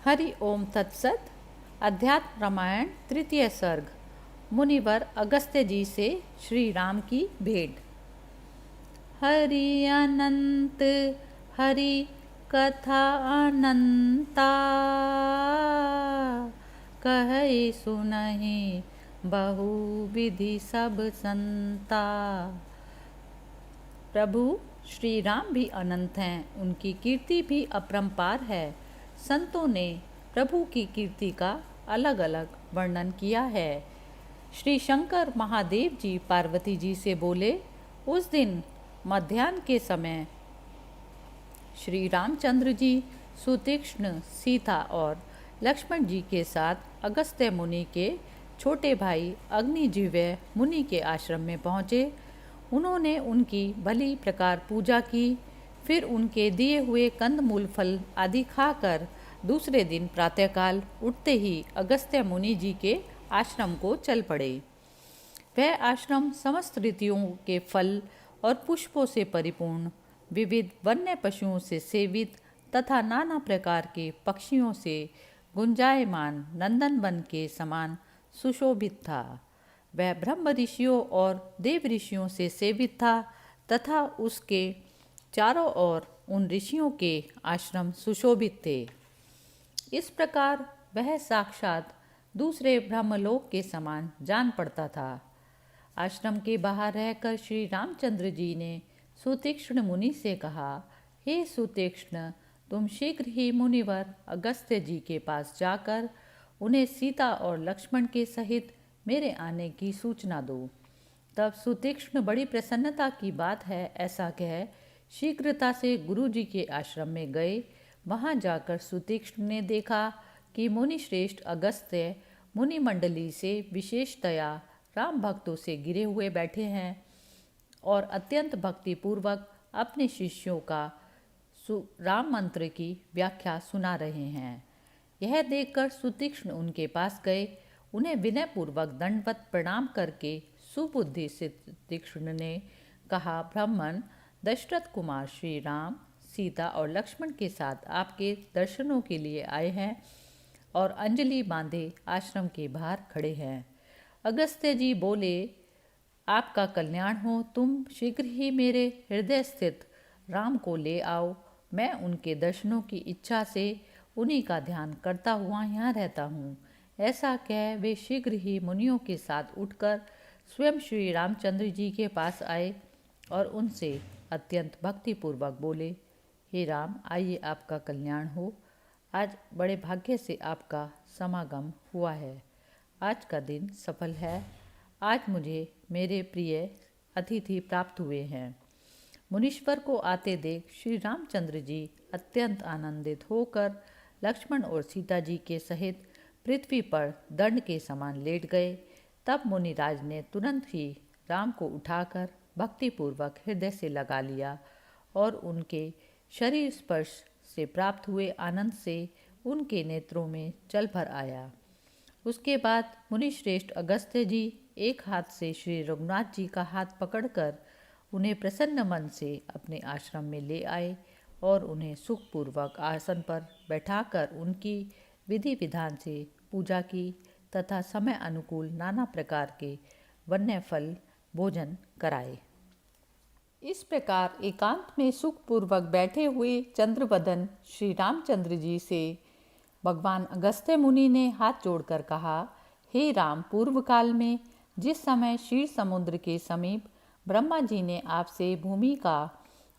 हरि ओम तत्सत। अध्यात्म रामायण तृतीय सर्ग। मुनिवर अगस्त्य जी से श्री राम की भेंट। हरि अनंत हरि कथा अनंता, कहे सुनहि बहु विधि सब संता। प्रभु श्री राम भी अनंत हैं, उनकी कीर्ति भी अपरंपार है। संतों ने प्रभु की कीर्ति का अलग अलग वर्णन किया है। श्री शंकर महादेव जी पार्वती जी से बोले, उस दिन मध्याह्न के समय श्री रामचंद्र जी सुतीक्ष्ण, सीता और लक्ष्मण जी के साथ अगस्त्य मुनि के छोटे भाई अग्निजीव्य मुनि के आश्रम में पहुँचे। उन्होंने उनकी भली प्रकार पूजा की, फिर उनके दिए हुए कंदमूल फल आदि खाकर दूसरे दिन प्रातःकाल उठते ही अगस्त्य मुनि जी के आश्रम को चल पड़े। वह आश्रम समस्त ऋतुओं के फल और पुष्पों से परिपूर्ण, विविध वन्य पशुओं से सेवित तथा नाना प्रकार के पक्षियों से गुंजायमान नंदनवन के समान सुशोभित था। वह ब्रह्म ऋषियों और देव ऋषियों से सेवित था तथा उसके चारों ओर उन ऋषियों के आश्रम सुशोभित थे। इस प्रकार वह साक्षात दूसरे ब्रह्मलोक के समान जान पड़ता था। आश्रम के बाहर रहकर श्री रामचंद्र जी ने सुतीक्ष्ण मुनि से कहा, हे सुतीक्ष्ण, तुम शीघ्र ही मुनिवर अगस्त्य जी के पास जाकर उन्हें सीता और लक्ष्मण के सहित मेरे आने की सूचना दो। तब सुतीक्ष्ण बड़ी प्रसन्नता की बात है ऐसा कह शीघ्रता से गुरु जी के आश्रम में गए। वहां जाकर सुतीक्ष्ण ने देखा कि मुनि श्रेष्ठ अगस्त्य मुनि मंडली से विशेषतया राम भक्तों से घिरे हुए बैठे हैं और अत्यंत भक्तिपूर्वक अपने शिष्यों का राम मंत्र की व्याख्या सुना रहे हैं। यह देखकर सुतीक्ष्ण उनके पास गए। उन्हें विनयपूर्वक दंडवत प्रणाम करके सुबुद्धि सुतीक्ष्ण ने कहा, ब्राह्मण दशरथ कुमार श्री राम सीता और लक्ष्मण के साथ आपके दर्शनों के लिए आए हैं और अंजलि बांधे आश्रम के बाहर खड़े हैं। अगस्त्य जी बोले, आपका कल्याण हो, तुम शीघ्र ही मेरे हृदय स्थित राम को ले आओ। मैं उनके दर्शनों की इच्छा से उन्हीं का ध्यान करता हुआ यहाँ रहता हूँ। ऐसा कह वे शीघ्र ही मुनियों के साथ उठकर स्वयं श्री रामचंद्र जी के पास आए और उनसे अत्यंत भक्तिपूर्वक बोले, हे राम, आइए, आपका कल्याण हो। आज बड़े भाग्य से आपका समागम हुआ है। आज का दिन सफल है। आज मुझे मेरे प्रिय अतिथि प्राप्त हुए हैं। मुनीश्वर को आते देख श्री रामचंद्र जी अत्यंत आनंदित होकर लक्ष्मण और सीता जी के सहित पृथ्वी पर दंड के समान लेट गए। तब मुनिराज ने तुरंत ही राम को उठाकर भक्तिपूर्वक हृदय से लगा लिया और उनके शरीर स्पर्श से प्राप्त हुए आनंद से उनके नेत्रों में जल भर आया। उसके बाद मुनिश्रेष्ठ अगस्त्य जी एक हाथ से श्री रघुनाथ जी का हाथ पकड़कर उन्हें प्रसन्न मन से अपने आश्रम में ले आए और उन्हें सुखपूर्वक आसन पर बैठाकर उनकी विधि विधान से पूजा की तथा समय अनुकूल नाना प्रकार के वन्य फल भोजन कराए। इस प्रकार एकांत में सुखपूर्वक बैठे हुए चंद्रवदन श्री रामचंद्र जी से भगवान अगस्त्य मुनि ने हाथ जोड़कर कहा, हे राम, पूर्व काल में जिस समय क्षीर समुद्र के समीप ब्रह्मा जी ने आपसे भूमि का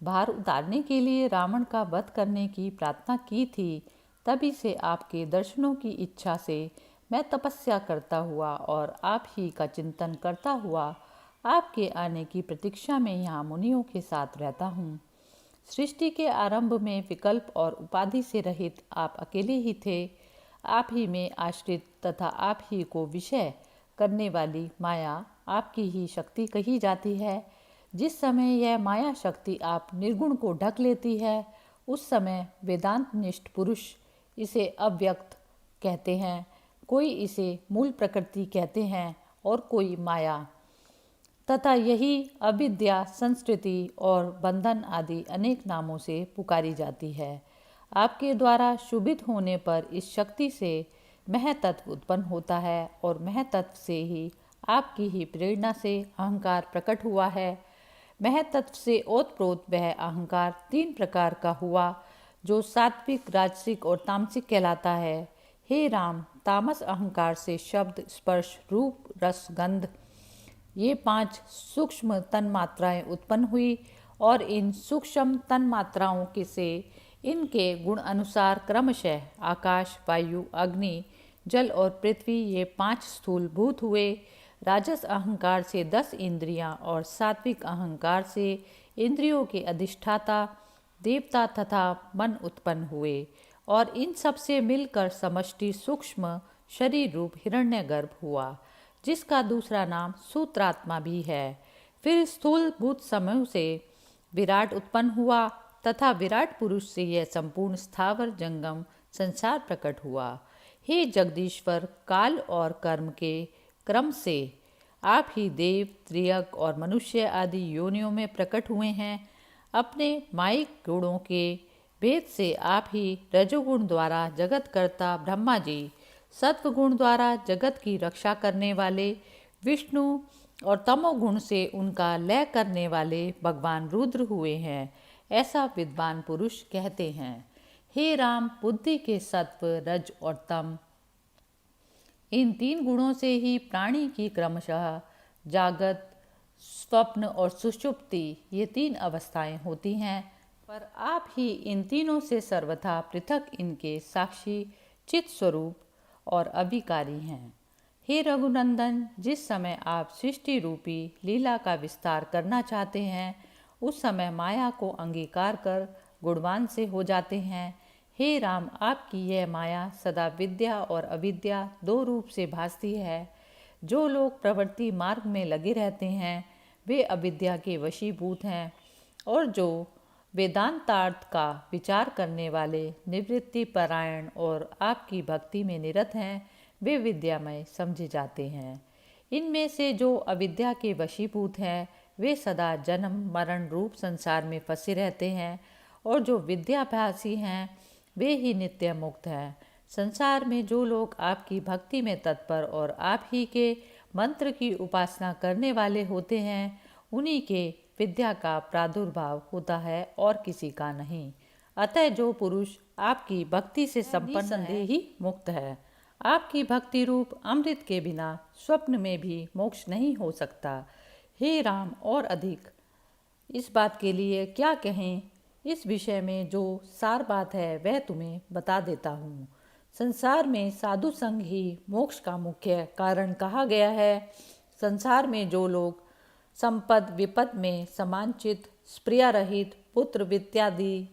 भार उतारने के लिए रावण का वध करने की प्रार्थना की थी, तभी से आपके दर्शनों की इच्छा से मैं तपस्या करता हुआ और आप ही का चिंतन करता हुआ आपके आने की प्रतीक्षा में यहाँ मुनियों के साथ रहता हूँ। सृष्टि के आरंभ में विकल्प और उपाधि से रहित आप अकेले ही थे। आप ही में आश्रित तथा आप ही को विषय करने वाली माया आपकी ही शक्ति कही जाती है। जिस समय यह माया शक्ति आप निर्गुण को ढक लेती है, उस समय वेदांत निष्ठ पुरुष इसे अव्यक्त कहते हैं, कोई इसे मूल प्रकृति कहते हैं और कोई माया, तथा यही अविद्या, संस्कृति और बंधन आदि अनेक नामों से पुकारी जाती है। आपके द्वारा शुभित होने पर इस शक्ति से महतत्व उत्पन्न होता है और महतत्व से ही आपकी ही प्रेरणा से अहंकार प्रकट हुआ है। महतत्व से ओतप्रोत वह अहंकार 3 प्रकार का हुआ, जो सात्विक, राजसिक और तामसिक कहलाता है। हे राम, तामस अहंकार से शब्द, स्पर्श, रूप, रस, गंध ये 5 सूक्ष्म तन्मात्राएं उत्पन्न हुई और इन सूक्ष्म तन्मात्राओं के से इनके गुण अनुसार क्रमशः आकाश, वायु, अग्नि, जल और पृथ्वी ये 5 स्थूल भूत हुए। राजस अहंकार से 10 इंद्रियां और सात्विक अहंकार से इंद्रियों के अधिष्ठाता देवता तथा मन उत्पन्न हुए और इन सब से मिलकर समष्टि सूक्ष्म शरीर रूप हिरण्यगर्भ हुआ, जिसका दूसरा नाम सूत्रात्मा भी है। फिर स्थूल भूत समूह से विराट उत्पन्न हुआ तथा विराट पुरुष से यह संपूर्ण स्थावर जंगम संसार प्रकट हुआ। हे जगदीश्वर, काल और कर्म के क्रम से आप ही देव, त्रियक और मनुष्य आदि योनियों में प्रकट हुए हैं। अपने मायिक गुणों के भेद से आप ही रजोगुण द्वारा जगत कर्ता ब्रह्मा जी, सत्वगुण द्वारा जगत की रक्षा करने वाले विष्णु और तमोगुण से उनका लय करने वाले भगवान रुद्र हुए हैं, ऐसा विद्वान पुरुष कहते हैं। हे राम, बुद्धि के सत्व, रज और तम इन 3 गुणों से ही प्राणी की क्रमशः जागत, स्वप्न और सुषुप्ति ये 3 अवस्थाएं होती हैं, पर आप ही इन तीनों से सर्वथा पृथक इनके साक्षी, चित स्वरूप और अविकारी हैं। हे रघुनंदन, जिस समय आप सृष्टि रूपी लीला का विस्तार करना चाहते हैं, उस समय माया को अंगीकार कर गुणवान से हो जाते हैं। हे राम, आपकी यह माया सदा विद्या और अविद्या 2 रूप से भासती है। जो लोग प्रवृत्ति मार्ग में लगे रहते हैं वे अविद्या के वशीभूत हैं, और जो वेदांतार्थ का विचार करने वाले निवृत्ति परायण और आपकी भक्ति में निरत हैं वे विद्यामय समझे जाते हैं। इनमें से जो अविद्या के वशीभूत हैं वे सदा जन्म मरण रूप संसार में फंसे रहते हैं, और जो विद्याभ्यासी हैं वे ही नित्य मुक्त हैं। संसार में जो लोग आपकी भक्ति में तत्पर और आप ही के मंत्र की उपासना करने वाले होते हैं, उन्हीं के विद्या का प्रादुर्भाव होता है और किसी का नहीं। अतः जो पुरुष आपकी भक्ति से संपन्न संदेह ही मुक्त है। आपकी भक्ति रूप अमृत के बिना स्वप्न में भी मोक्ष नहीं हो सकता। हे राम, और अधिक इस बात के लिए क्या कहें। इस विषय में जो सार बात है वह तुम्हें बता देता हूँ। संसार में साधु संग ही मोक्ष का मुख्य कारण कहा गया है। संसार में जो लोग संपद विपद में समानचित, स्प्रिया रहित, पुत्र वित्यादि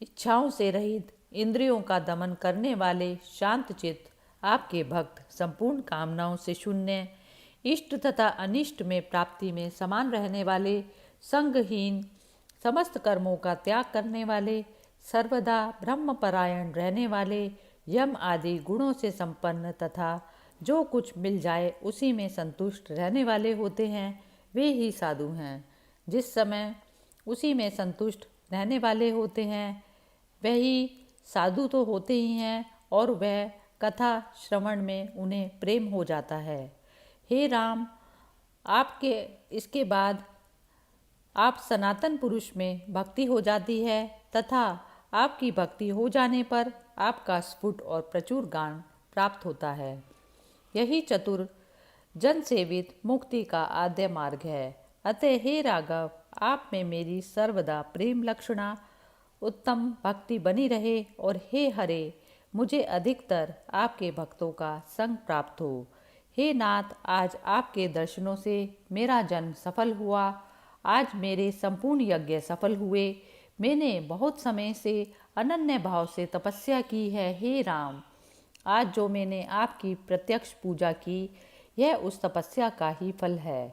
इच्छाओं से रहित, इंद्रियों का दमन करने वाले, शांत चित्त, आपके भक्त, संपूर्ण कामनाओं से शून्य, इष्ट तथा अनिष्ट में प्राप्ति में समान रहने वाले, संगहीन, समस्त कर्मों का त्याग करने वाले, सर्वदा ब्रह्मपरायण रहने वाले, यम आदि गुणों से संपन्न तथा जो कुछ मिल जाए उसी में संतुष्ट रहने वाले होते हैं, वे ही साधु हैं। जिस समय उसी में संतुष्ट रहने वाले होते हैं वही साधु तो होते ही हैं, और वह कथा श्रवण में उन्हें प्रेम हो जाता है। हे राम, आपके इसके बाद आप सनातन पुरुष में भक्ति हो जाती है तथा आपकी भक्ति हो जाने पर आपका स्फुट और प्रचुर ज्ञान प्राप्त होता है। यही चतुर जन सेवित मुक्ति का आद्य मार्ग है। अतः हे राघव, आप में मेरी सर्वदा प्रेम लक्षणा उत्तम भक्ति बनी रहे, और हे हरे, मुझे अधिकतर आपके भक्तों का संग प्राप्त हो। हे नाथ, आज आपके दर्शनों से मेरा जन्म सफल हुआ। आज मेरे संपूर्ण यज्ञ सफल हुए। मैंने बहुत समय से अनन्य भाव से तपस्या की है। हे राम, आज जो मैंने आपकी प्रत्यक्ष पूजा की यह उस तपस्या का ही फल है।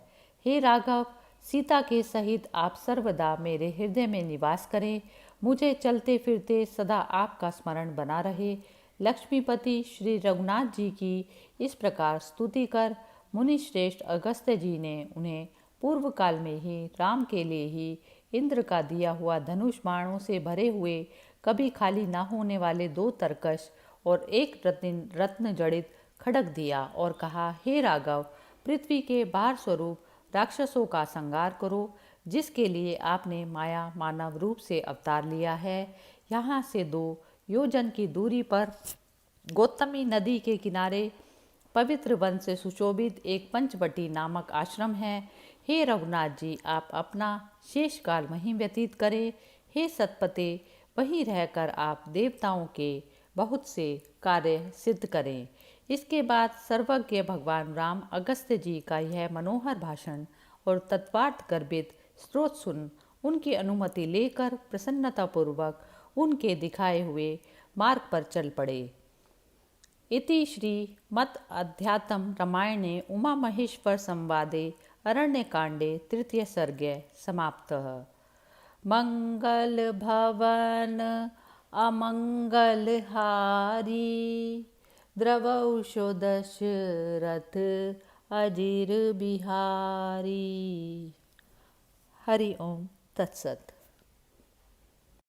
हे राघव, सीता के सहित आप सर्वदा मेरे हृदय में निवास करें। मुझे चलते फिरते सदा आपका स्मरण बना रहे। लक्ष्मीपति श्री रघुनाथ जी की इस प्रकार स्तुति कर मुनि श्रेष्ठ अगस्त्य जी ने उन्हें पूर्व काल में ही राम के लिए ही इंद्र का दिया हुआ धनुष बाणों से भरे हुए कभी खाली ना होने वाले 2 तरकश और एक रत्न जड़ित खड्ग दिया और कहा, हे राघव, पृथ्वी के बाहर स्वरूप राक्षसों का संहार करो, जिसके लिए आपने माया मानव रूप से अवतार लिया है। यहाँ से 2 योजन की दूरी पर गौतमी नदी के किनारे पवित्र वन से सुशोभित एक पंचवटी नामक आश्रम है। हे रघुनाथ जी, आप अपना शेष काल वहीं व्यतीत करें। हे सतपते, वहीं रहकर आप देवताओं के बहुत से कार्य सिद्ध करें। इसके बाद सर्वज्ञ भगवान राम अगस्त्य जी का यह मनोहर भाषण और तत्वार्थ गर्भित स्त्रोत सुन उनकी अनुमति लेकर प्रसन्नतापूर्वक उनके दिखाए हुए मार्ग पर चल पड़े। इति श्री मत् अध्यात्म रामायणे उमा महेश्वर संवादे अरण्यकांडे तृतीय सर्गे समाप्तः। मंगल भवन अमंगल हारी द्रवौषो दशरथ अजिर बिहारी। हरि ओम तत्सत।